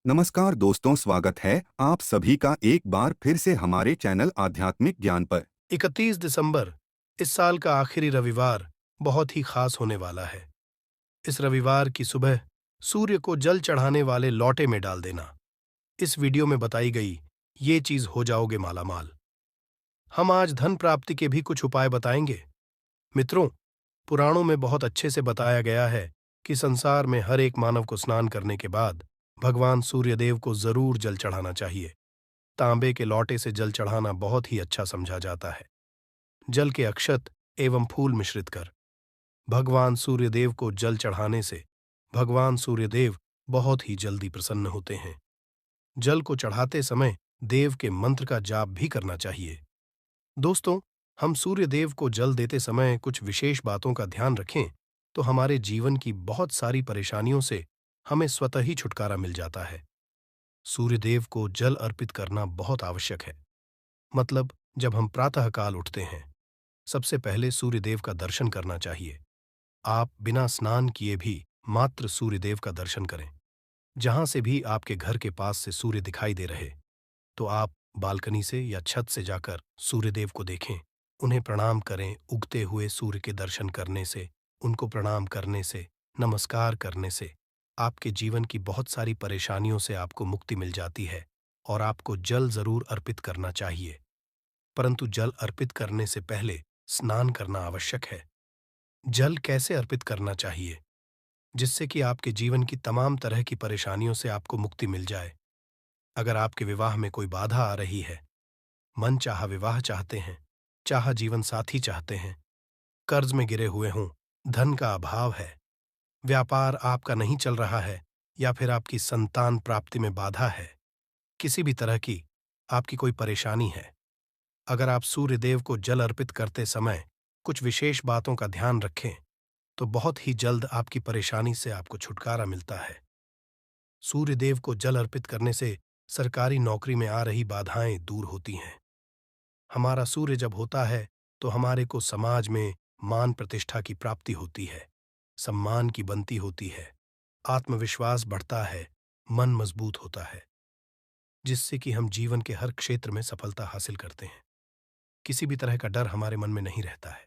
नमस्कार दोस्तों, स्वागत है आप सभी का एक बार फिर से हमारे चैनल आध्यात्मिक ज्ञान पर। 31 दिसंबर, इस साल का आखिरी रविवार बहुत ही खास होने वाला है। इस रविवार की सुबह सूर्य को जल चढ़ाने वाले लौटे में डाल देना। इस वीडियो में बताई गई ये चीज हो जाओगे मालामाल। हम आज धन प्राप्ति के भी कुछ उपाय बताएंगे। मित्रों, पुराणों में बहुत अच्छे से बताया गया है कि संसार में हर एक मानव को स्नान करने के बाद भगवान सूर्यदेव को जरूर जल चढ़ाना चाहिए। तांबे के लौटे से जल चढ़ाना बहुत ही अच्छा समझा जाता है। जल के अक्षत एवं फूल मिश्रित कर भगवान सूर्यदेव को जल चढ़ाने से भगवान सूर्यदेव बहुत ही जल्दी प्रसन्न होते हैं। जल को चढ़ाते समय देव के मंत्र का जाप भी करना चाहिए। दोस्तों, हम सूर्यदेव को जल देते समय कुछ विशेष बातों का ध्यान रखें तो हमारे जीवन की बहुत सारी परेशानियों से हमें स्वतः ही छुटकारा मिल जाता है। सूर्यदेव को जल अर्पित करना बहुत आवश्यक है। मतलब, जब हम प्रातःकाल उठते हैं, सबसे पहले सूर्यदेव का दर्शन करना चाहिए। आप बिना स्नान किए भी मात्र सूर्यदेव का दर्शन करें। जहां से भी आपके घर के पास से सूर्य दिखाई दे रहे, तो आप बालकनी से या छत से जाकर सूर्यदेव को देखें, उन्हें प्रणाम करें। उगते हुए सूर्य के दर्शन करने से, उनको प्रणाम करने से, नमस्कार करने से आपके जीवन की बहुत सारी परेशानियों से आपको मुक्ति मिल जाती है। और आपको जल जरूर अर्पित करना चाहिए, परंतु जल अर्पित करने से पहले स्नान करना आवश्यक है। जल कैसे अर्पित करना चाहिए जिससे कि आपके जीवन की तमाम तरह की परेशानियों से आपको मुक्ति मिल जाए? अगर आपके विवाह में कोई बाधा आ रही है, मन चाहा विवाह चाहते हैं, चाहा जीवन साथी चाहते हैं, कर्ज में गिरे हुए हों, धन का अभाव है, व्यापार आपका नहीं चल रहा है, या फिर आपकी संतान प्राप्ति में बाधा है, किसी भी तरह की आपकी कोई परेशानी है, अगर आप सूर्यदेव को जल अर्पित करते समय कुछ विशेष बातों का ध्यान रखें तो बहुत ही जल्द आपकी परेशानी से आपको छुटकारा मिलता है। सूर्यदेव को जल अर्पित करने से सरकारी नौकरी में आ रही बाधाएं दूर होती हैं। हमारा सूर्य जब होता है तो हमारे को समाज में मान प्रतिष्ठा की प्राप्ति होती है, सम्मान की बनती होती है, आत्मविश्वास बढ़ता है, मन मजबूत होता है, जिससे कि हम जीवन के हर क्षेत्र में सफलता हासिल करते हैं। किसी भी तरह का डर हमारे मन में नहीं रहता है।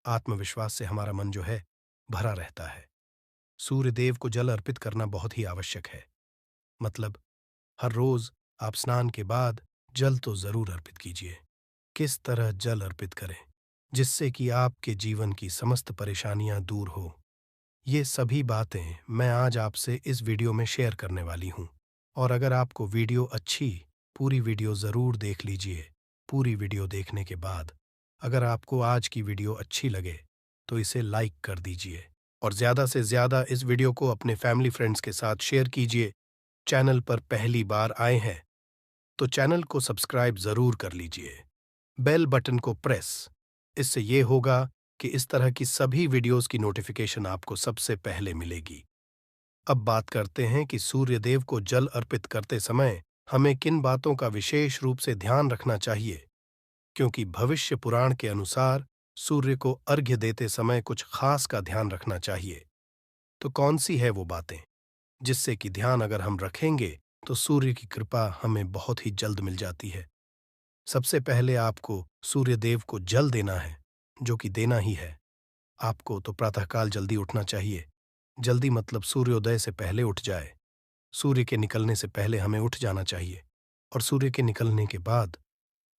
आत्मविश्वास से हमारा मन जो है भरा रहता है। सूर्यदेव को जल अर्पित करना बहुत ही आवश्यक है। मतलब, हर रोज आप स्नान के बाद जल तो जरूर अर्पित कीजिए। किस तरह जल अर्पित करें जिससे कि आपके जीवन की समस्त परेशानियां दूर हो, ये सभी बातें मैं आज आपसे इस वीडियो में शेयर करने वाली हूं। और अगर आपको वीडियो अच्छी, पूरी वीडियो जरूर देख लीजिए। पूरी वीडियो देखने के बाद अगर आपको आज की वीडियो अच्छी लगे तो इसे लाइक कर दीजिए और ज़्यादा से ज़्यादा इस वीडियो को अपने फैमिली फ्रेंड्स के साथ शेयर कीजिए। चैनल पर पहली बार आए हैं तो चैनल को सब्सक्राइब ज़रूर कर लीजिए। बेल बटन को प्रेस, इससे ये होगा कि इस तरह की सभी वीडियोस की नोटिफिकेशन आपको सबसे पहले मिलेगी। अब बात करते हैं कि सूर्यदेव को जल अर्पित करते समय हमें किन बातों का विशेष रूप से ध्यान रखना चाहिए, क्योंकि भविष्य पुराण के अनुसार सूर्य को अर्घ्य देते समय कुछ खास का ध्यान रखना चाहिए। तो कौन सी है वो बातें जिससे कि ध्यान अगर हम रखेंगे तो सूर्य की कृपा हमें बहुत ही जल्द मिल जाती है। सबसे पहले आपको सूर्यदेव को जल देना है, जो कि देना ही है। आपको तो प्रातःकाल जल्दी उठना चाहिए। जल्दी मतलब सूर्योदय से पहले उठ जाए। सूर्य के निकलने से पहले हमें उठ जाना चाहिए। और सूर्य के निकलने के बाद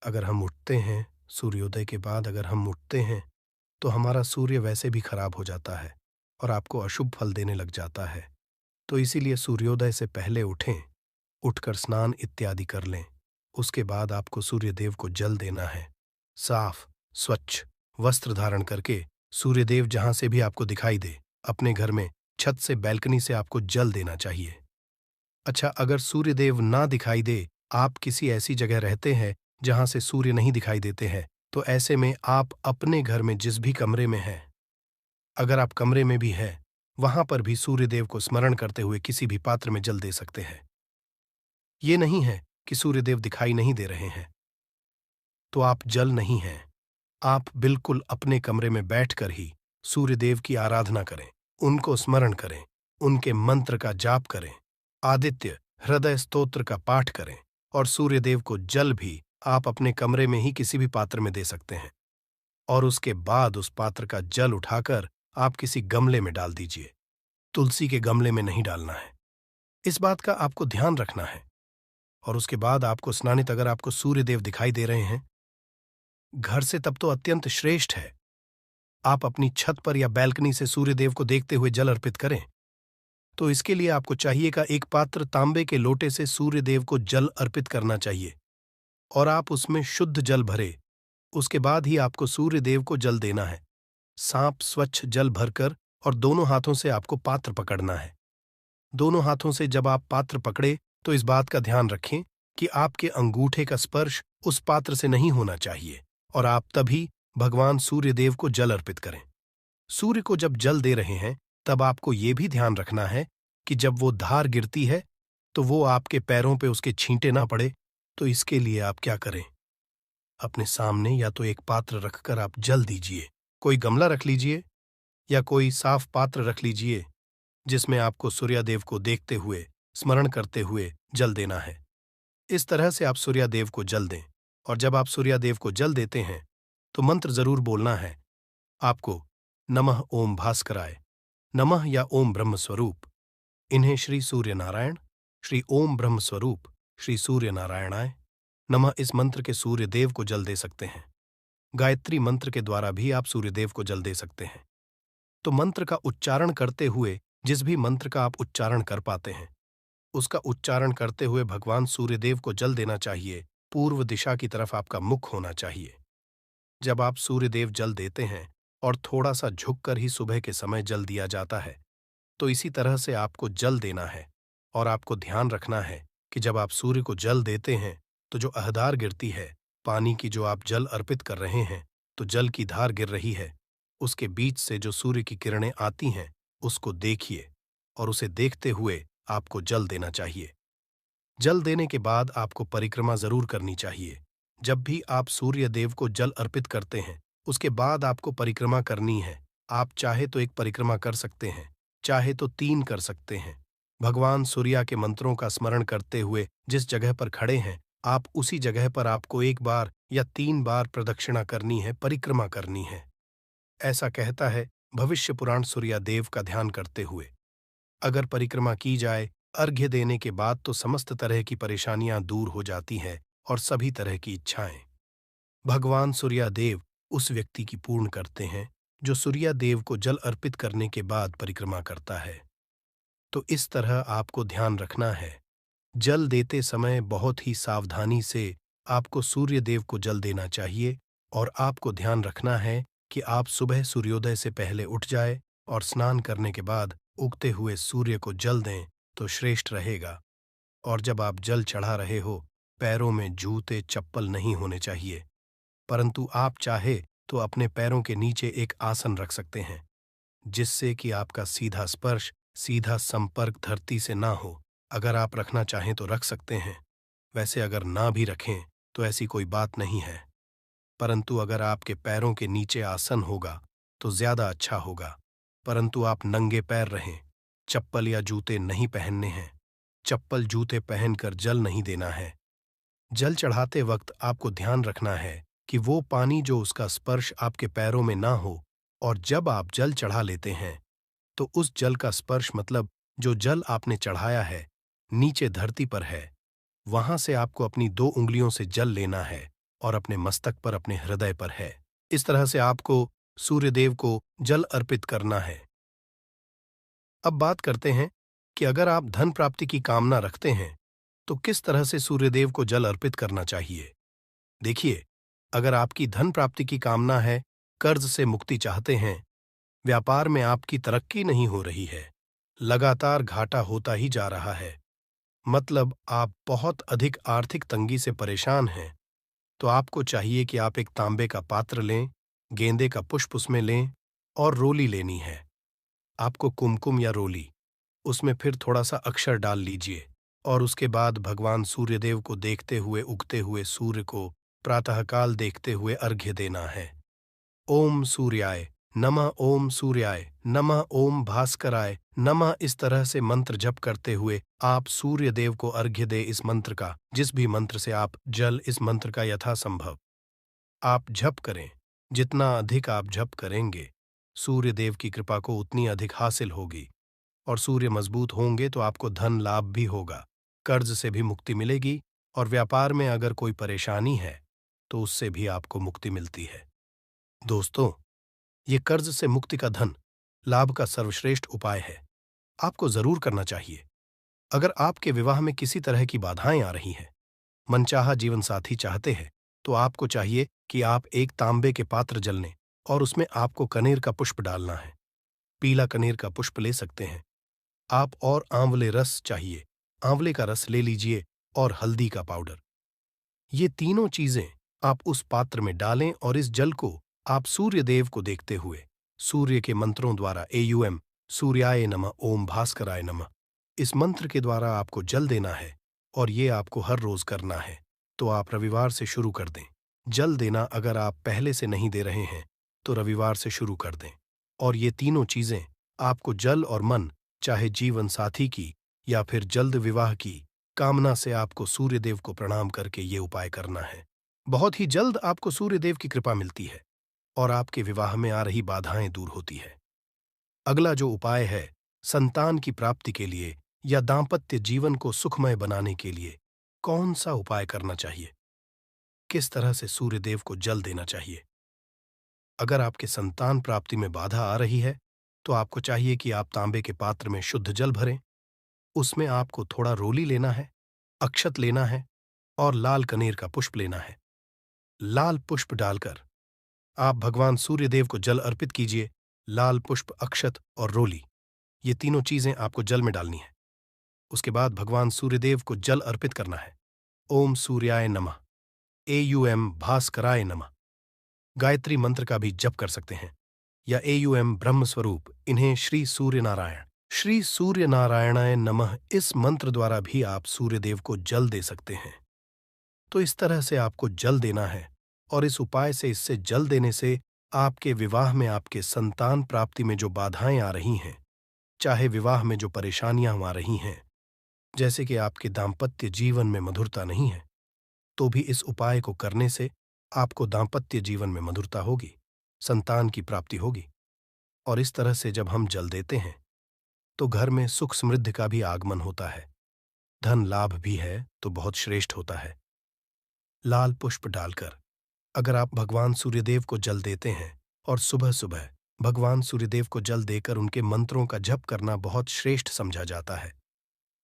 अगर हम उठते हैं, सूर्योदय के बाद अगर हम उठते हैं तो हमारा सूर्य वैसे भी खराब हो जाता है और आपको अशुभ फल देने लग जाता है। तो इसीलिए सूर्योदय से पहले उठें, उठकर स्नान इत्यादि कर लें। उसके बाद आपको सूर्यदेव को जल देना है। साफ स्वच्छ वस्त्र धारण करके सूर्यदेव जहां से भी आपको दिखाई दे, अपने घर में छत से, बैल्कनी से आपको जल देना चाहिए। अच्छा, अगर सूर्यदेव ना दिखाई दे, आप किसी ऐसी जगह रहते हैं जहां से सूर्य नहीं दिखाई देते हैं, तो ऐसे में आप अपने घर में जिस भी कमरे में हैं, अगर आप कमरे में भी हैं, वहां पर भी सूर्यदेव को स्मरण करते हुए किसी भी पात्र में जल दे सकते हैं। ये नहीं है कि सूर्यदेव दिखाई नहीं दे रहे हैं तो आप जल नहीं हैं। आप बिल्कुल अपने कमरे में बैठकर ही सूर्यदेव की आराधना करें, उनको स्मरण करें, उनके मंत्र का जाप करें। आदित्य, हृदय स्तोत्र का पाठ करें और सूर्यदेव को जल भी आप अपने कमरे में ही किसी भी पात्र में दे सकते हैं। और उसके बाद उस पात्र का जल उठाकर आप किसी गमले में डाल दीजिए। तुलसी के गमले में नहीं डालना है, इस बात का आपको ध्यान रखना है। और उसके बाद आपको स्नानित अगर आपको सूर्यदेव दिखाई दे रहे हैं घर से, तब तो अत्यंत श्रेष्ठ है। आप अपनी छत पर या बैल्कनी से सूर्यदेव को देखते हुए जल अर्पित करें। तो इसके लिए आपको चाहिएगा एक पात्र तांबे के लोटे से सूर्यदेव को जल अर्पित करना चाहिए और आप उसमें शुद्ध जल भरे। उसके बाद ही आपको सूर्यदेव को जल देना है। सांप स्वच्छ जल भरकर और दोनों हाथों से आपको पात्र पकड़ना है। दोनों हाथों से जब आप पात्र पकड़े तो इस बात का ध्यान रखें कि आपके अंगूठे का स्पर्श उस पात्र से नहीं होना चाहिए और आप तभी भगवान सूर्यदेव को जल अर्पित करें। सूर्य को जब जल दे रहे हैं तब आपको ये भी ध्यान रखना है कि जब वो धार गिरती है तो वो आपके पैरों पे उसके छींटे ना पड़े। तो इसके लिए आप क्या करें, अपने सामने या तो एक पात्र रखकर आप जल दीजिए। कोई गमला रख लीजिए या कोई साफ पात्र रख लीजिए जिसमें आपको सूर्यदेव को देखते हुए, स्मरण करते हुए जल देना है। इस तरह से आप सूर्यदेव को जल दें। और जब आप सूर्यदेव को जल देते हैं तो मंत्र जरूर बोलना है आपको, नमः ओम भास्कराय, नमः या ओम ब्रह्म स्वरूप। इन्हें श्री सूर्य नारायण, श्री ओम ब्रह्म स्वरूप, श्री सूर्य नारायणाय नमः इस मंत्र के सूर्यदेव को जल दे सकते हैं। गायत्री मंत्र के द्वारा भी आप सूर्यदेव को जल दे सकते हैं। तो मंत्र का उच्चारण करते हुए, जिस भी मंत्र का आप उच्चारण कर पाते हैं उसका उच्चारण करते हुए भगवान सूर्यदेव को जल देना चाहिए। पूर्व दिशा की तरफ आपका मुख होना चाहिए। जब आप सूर्यदेव जल देते हैं और थोड़ा सा झुककर ही सुबह के समय जल दिया जाता है, तो इसी तरह से आपको जल देना है। और आपको ध्यान रखना है कि जब आप सूर्य को जल देते हैं तो जो अहदार गिरती है, पानी की जो आप जल अर्पित कर रहे हैं, तो जल की धार गिर रही है, उसके बीच से जो सूर्य की किरणें आती हैं उसको देखिए और उसे देखते हुए आपको जल देना चाहिए। जल देने के बाद आपको परिक्रमा जरूर करनी चाहिए। जब भी आप सूर्य देव को जल अर्पित करते हैं उसके बाद आपको परिक्रमा करनी है। आप चाहे तो एक परिक्रमा कर सकते हैं, चाहे तो 3 कर सकते हैं। भगवान सूर्या के मंत्रों का स्मरण करते हुए जिस जगह पर खड़े हैं आप उसी जगह पर आपको 1 बार या 3 बार प्रदक्षिणा करनी है, परिक्रमा करनी है। ऐसा कहता है भविष्य पुराण सूर्यादेव का ध्यान करते हुए। अगर परिक्रमा की जाए अर्घ्य देने के बाद तो समस्त तरह की परेशानियां दूर हो जाती हैं और सभी तरह की इच्छाएं भगवान सूर्यादेव उस व्यक्ति की पूर्ण करते हैं जो सूर्यादेव को जल अर्पित करने के बाद परिक्रमा करता है। तो इस तरह आपको ध्यान रखना है, जल देते समय बहुत ही सावधानी से आपको सूर्यदेव को जल देना चाहिए। और आपको ध्यान रखना है कि आप सुबह सूर्योदय से पहले उठ जाए और स्नान करने के बाद उगते हुए सूर्य को जल दें तो श्रेष्ठ रहेगा। और जब आप जल चढ़ा रहे हो पैरों में जूते चप्पल नहीं होने चाहिए, परंतु आप चाहे तो अपने पैरों के नीचे एक आसन रख सकते हैं जिससे कि आपका सीधा स्पर्श, सीधा संपर्क धरती से ना हो। अगर आप रखना चाहें तो रख सकते हैं, वैसे अगर ना भी रखें तो ऐसी कोई बात नहीं है। परंतु अगर आपके पैरों के नीचे आसन होगा तो ज्यादा अच्छा होगा। परंतु आप नंगे पैर रहें, चप्पल या जूते नहीं पहनने हैं। चप्पल जूते पहनकर जल नहीं देना है। जल चढ़ाते वक्त आपको ध्यान रखना है कि वो पानी जो उसका स्पर्श आपके पैरों में ना हो। और जब आप जल चढ़ा लेते हैं तो उस जल का स्पर्श मतलब जो जल आपने चढ़ाया है नीचे धरती पर है, वहां से आपको अपनी 2 उंगलियों से जल लेना है और अपने मस्तक पर, अपने हृदय पर है। इस तरह से आपको सूर्यदेव को जल अर्पित करना है। अब बात करते हैं कि अगर आप धन प्राप्ति की कामना रखते हैं तो किस तरह से सूर्यदेव को जल अर्पित करना चाहिए। देखिए, अगर आपकी धन प्राप्ति की कामना है, कर्ज से मुक्ति चाहते हैं, व्यापार में आपकी तरक्की नहीं हो रही है, लगातार घाटा होता ही जा रहा है, मतलब आप बहुत अधिक आर्थिक तंगी से परेशान हैं, तो आपको चाहिए कि आप एक तांबे का पात्र लें, गेंदे का पुष्प उसमें लें और रोली लेनी है। आपको कुमकुम या रोली, उसमें फिर थोड़ा सा अक्षर डाल लीजिए और उसके बाद भगवान सूर्यदेव को देखते हुए उगते हुए सूर्य को प्रातःकाल देखते हुए अर्घ्य देना है। ओम सूर्याय नमः ओम सूर्याय, नमः ओम भास्कराय, नमः। इस तरह से मंत्र जप करते हुए आप सूर्य देव को अर्घ्य दे। इस मंत्र का, जिस भी मंत्र से आप जल, इस मंत्र का यथासंभव आप जप करें। जितना अधिक आप जप करेंगे, सूर्य देव की कृपा को उतनी अधिक हासिल होगी। और सूर्य मजबूत होंगे तो आपको धन लाभ भी होगा, कर्ज से भी मुक्ति मिलेगी, और व्यापार में अगर कोई परेशानी है तो उससे भी आपको मुक्ति मिलती है। दोस्तों, ये कर्ज से मुक्ति का, धन लाभ का सर्वश्रेष्ठ उपाय है। आपको जरूर करना चाहिए। अगर आपके विवाह में किसी तरह की बाधाएं आ रही हैं, मनचाहा जीवन साथी चाहते हैं, तो आपको चाहिए कि आप एक तांबे के पात्र जल लें और उसमें आपको कनेर का पुष्प डालना है। पीला कनेर का पुष्प ले सकते हैं आप, और आंवले रस चाहिए, आंवले का रस ले लीजिए, और हल्दी का पाउडर। ये तीनों चीजें आप उस पात्र में डालें और इस जल को आप सूर्य देव को देखते हुए सूर्य के मंत्रों द्वारा AUM सूर्याय नमः, ओम भास्कराय नमः, इस मंत्र के द्वारा आपको जल देना है, और ये आपको हर रोज करना है। तो आप रविवार से शुरू कर दें। जल देना अगर आप पहले से नहीं दे रहे हैं तो रविवार से शुरू कर दें। और ये तीनों चीजें आपको जल और मन, चाहे जीवन साथी की या फिर जल्द विवाह की कामना से, आपको सूर्यदेव को प्रणाम करके ये उपाय करना है। बहुत ही जल्द आपको सूर्यदेव की कृपा मिलती है और आपके विवाह में आ रही बाधाएं दूर होती है। अगला जो उपाय है, संतान की प्राप्ति के लिए या दांपत्य जीवन को सुखमय बनाने के लिए कौन सा उपाय करना चाहिए, किस तरह से सूर्यदेव को जल देना चाहिए। अगर आपके संतान प्राप्ति में बाधा आ रही है तो आपको चाहिए कि आप तांबे के पात्र में शुद्ध जल भरें। उसमें आपको थोड़ा रोली लेना है, अक्षत लेना है और लाल कनेर का पुष्प लेना है। लाल पुष्प डालकर आप भगवान सूर्यदेव को जल अर्पित कीजिए। लाल पुष्प, अक्षत और रोली, ये तीनों चीजें आपको जल में डालनी है। उसके बाद भगवान सूर्यदेव को जल अर्पित करना है। ओम सूर्याय नमः, AUM भास्कराय नमः। गायत्री मंत्र का भी जप कर सकते हैं, या AUM ब्रह्म स्वरूप, इन्हें श्री सूर्य नारायणाय नमः, इस मंत्र द्वारा भी आप सूर्यदेव को जल दे सकते हैं। तो इस तरह से आपको जल देना है, और इस उपाय से, इससे जल देने से आपके विवाह में, आपके संतान प्राप्ति में जो बाधाएं आ रही हैं, चाहे विवाह में जो परेशानियां आ रही हैं, जैसे कि आपके दांपत्य जीवन में मधुरता नहीं है, तो भी इस उपाय को करने से आपको दांपत्य जीवन में मधुरता होगी, संतान की प्राप्ति होगी। और इस तरह से जब हम जल देते हैं तो घर में सुख समृद्धि का भी आगमन होता है, धन लाभ भी है तो बहुत श्रेष्ठ होता है। लाल पुष्प डालकर अगर आप भगवान सूर्यदेव को जल देते हैं, और सुबह सुबह भगवान सूर्यदेव को जल देकर उनके मंत्रों का जप करना बहुत श्रेष्ठ समझा जाता है।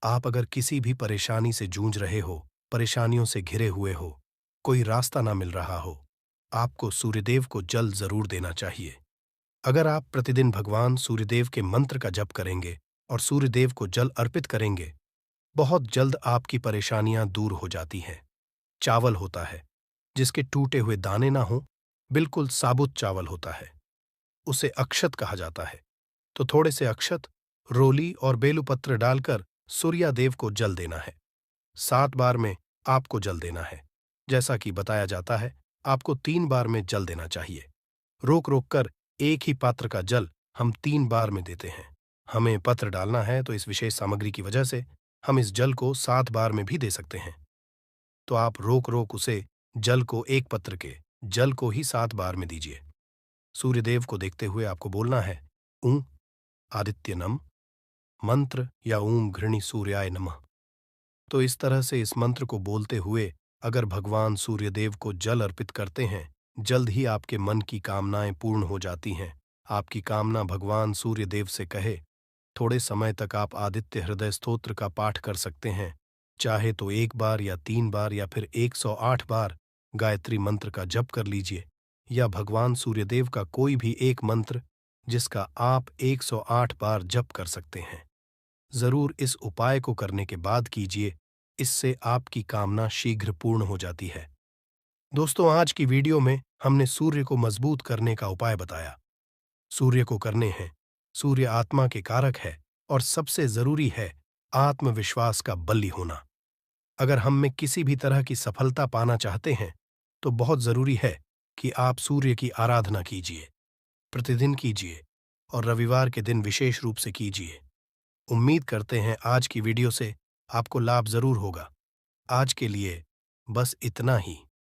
आप अगर किसी भी परेशानी से जूझ रहे हो, परेशानियों से घिरे हुए हो, कोई रास्ता ना मिल रहा हो, आपको सूर्यदेव को जल जरूर देना चाहिए। अगर आप प्रतिदिन भगवान सूर्यदेव के मंत्र का जप करेंगे और सूर्यदेव को जल अर्पित करेंगे, बहुत जल्द आपकी परेशानियां दूर हो जाती हैं। चावल होता है जिसके टूटे हुए दाने ना हो, बिल्कुल साबुत चावल होता है, उसे अक्षत कहा जाता है। तो थोड़े से अक्षत, रोली और बेलुपत्र डालकर सूर्यदेव को जल देना है। 7 बार में आपको जल देना है। जैसा कि बताया जाता है, आपको 3 बार में जल देना चाहिए। रोक रोक कर एक ही पात्र का जल हम 3 बार में देते हैं। हमें पत्र डालना है तो इस विशेष सामग्री की वजह से हम इस जल को 7 बार में भी दे सकते हैं। तो आप रोक रोक उसे जल को, एक पत्र के जल को ही 7 बार में दीजिए। सूर्यदेव को देखते हुए आपको बोलना है ऊं आदित्य नम मंत्र, या ऊं घृणी सूर्याय नमः। तो इस तरह से इस मंत्र को बोलते हुए अगर भगवान सूर्यदेव को जल अर्पित करते हैं, जल्द ही आपके मन की कामनाएं पूर्ण हो जाती हैं। आपकी कामना भगवान सूर्यदेव से कहे। थोड़े समय तक आप आदित्य हृदय स्तोत्र का पाठ कर सकते हैं, चाहे तो 1 बार या 3 बार या फिर 108 बार गायत्री मंत्र का जप कर लीजिए, या भगवान सूर्यदेव का कोई भी एक मंत्र जिसका आप 108 बार जप कर सकते हैं। जरूर इस उपाय को करने के बाद कीजिए, इससे आपकी कामना शीघ्र पूर्ण हो जाती है। दोस्तों, आज की वीडियो में हमने सूर्य को मजबूत करने का उपाय बताया। सूर्य को करने हैं, सूर्य आत्मा के कारक है और सबसे जरूरी है आत्मविश्वास का बली होना। अगर हम में किसी भी तरह की सफलता पाना चाहते हैं तो बहुत जरूरी है कि आप सूर्य की आराधना कीजिए। प्रतिदिन कीजिए और रविवार के दिन विशेष रूप से कीजिए। उम्मीद करते हैं आज की वीडियो से आपको लाभ जरूर होगा। आज के लिए बस इतना ही।